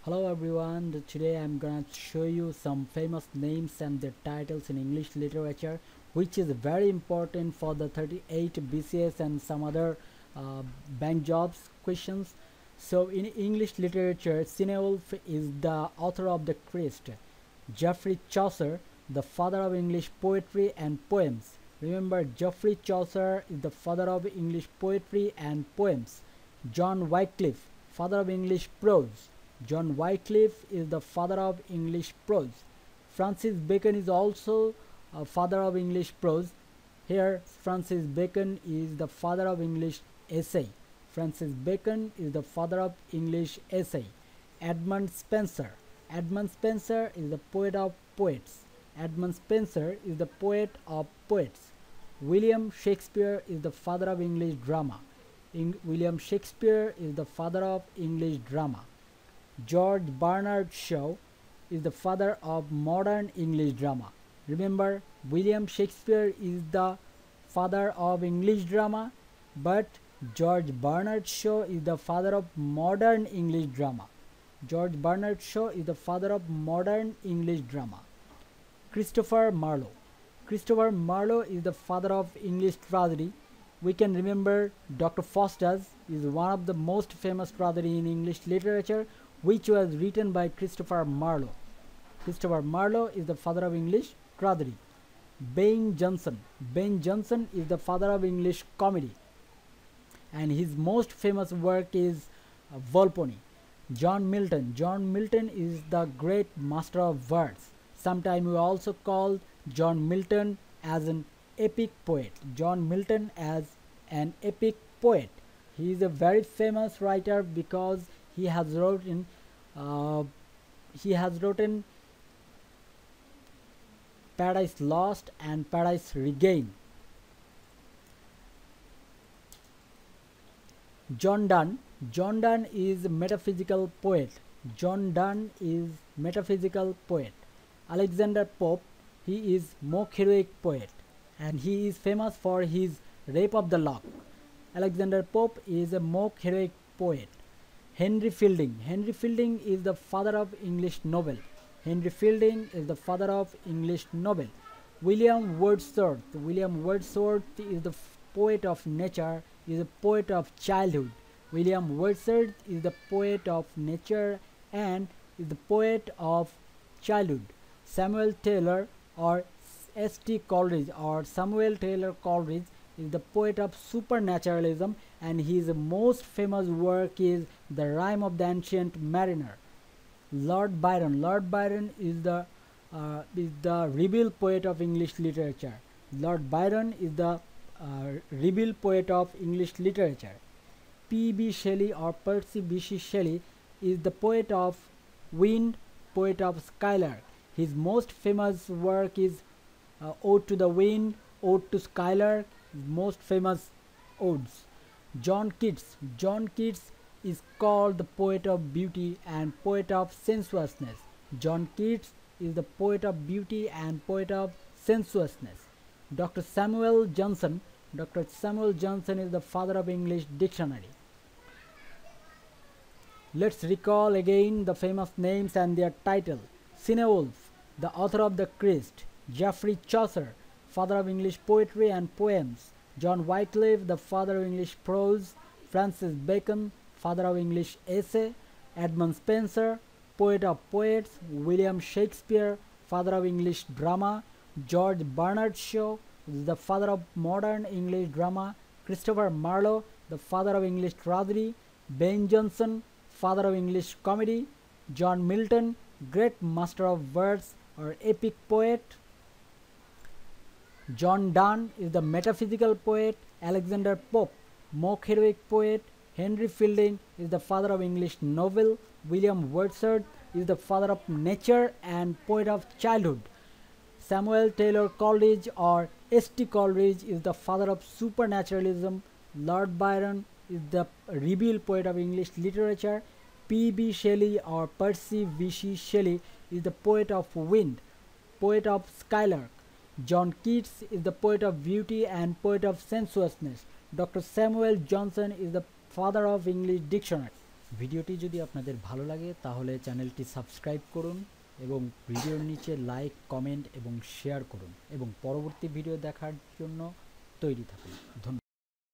Hello everyone, today I'm gonna show you some famous names and their titles in English literature, which is very important for the 38 BCS and some other bank jobs questions. So in English literature, Cinewolf is the author of the Christ. Geoffrey Chaucer, the father of English poetry and poems. Remember, Geoffrey Chaucer is the father of English poetry and poems. John Wycliffe, father of English prose. John Wycliffe is the father of English prose. Francis Bacon is also a father of English prose. Here, Francis Bacon is the father of English essay. Francis Bacon is the father of English essay. Edmund Spenser. Edmund Spenser is the poet of poets. Edmund Spenser is the poet of poets. William Shakespeare is the father of English drama. William Shakespeare is the father of English drama. George Bernard Shaw is the father of modern English drama. Remember, William Shakespeare is the father of English drama, but George Bernard Shaw is the father of modern English drama. George Bernard Shaw is the father of modern English drama. Christopher Marlowe. Christopher Marlowe is the father of English tragedy. We can remember Dr. Faustus is one of the most famous tragedy in English literature, which was written by Christopher Marlowe. Christopher Marlowe is the father of English tragedy. Ben Jonson. Ben Jonson is the father of English comedy, and his most famous work is Volpone. John Milton. John Milton is the great master of verse. Sometimes we also call John Milton as an epic poet. John Milton as an epic poet. He is a very famous writer because he has written Paradise Lost and Paradise Regained. John Donne. John Donne is a metaphysical poet. John Donne is metaphysical poet. Alexander Pope, he is mock heroic poet, and he is famous for his Rape of the Lock. Alexander Pope is a mock heroic poet. Henry Fielding. Henry Fielding is the father of English novel. Henry Fielding is the father of English novel. William Wordsworth. William Wordsworth is the poet of nature, is a poet of childhood. William Wordsworth is the poet of nature and is the poet of childhood. Samuel Taylor or S.T. Coleridge or Samuel Taylor Coleridge is the poet of supernaturalism, and his most famous work is The Rime of the Ancient Mariner. Lord Byron. Lord Byron is the rebel poet of English literature. Lord Byron is the rebel poet of English literature. P.B. Shelley or Percy B.C. Shelley is the poet of wind, poet of Skylark. His most famous work is Ode to the Wind, Ode to Skylark, most famous odes. John Keats. John Keats is called the poet of beauty and poet of sensuousness. John Keats is the poet of beauty and poet of sensuousness. Dr. Samuel Johnson. Dr. Samuel Johnson is the father of English dictionary. Let's recall again the famous names and their title. Cinewolf, the author of the Christ. Geoffrey Chaucer, father of English poetry and poems. John Wycliffe, the father of English prose. Francis Bacon, father of English essay. Edmund Spenser, poet of poets. William Shakespeare, father of English drama. George Bernard Shaw, the father of modern English drama. Christopher Marlowe, the father of English tragedy. Ben Jonson, father of English comedy. John Milton, great master of verse or epic poet. John Donne is the metaphysical poet. Alexander Pope, mock heroic poet. Henry Fielding is the father of English novel. William Wordsworth is the father of nature and poet of childhood. Samuel Taylor Coleridge or S.T. Coleridge is the father of supernaturalism. Lord Byron is the rebel poet of English literature. P.B. Shelley or Percy B.C. Shelley is the poet of wind, poet of Skylark. John Keats is the poet of beauty and poet of sensuousness. Dr. Samuel Johnson is the father of English dictionary. ভিডিওটি যদি আপনাদের ভালো লাগে তাহলে চ্যানেলটি subscribe করুন এবং ভিডিওর নিচে লাইক, কমেন্ট এবং শেয়ার করুন এবং পরবর্তী ভিডিও দেখার জন্য তৈরি থাকুন। ধন্যবাদ।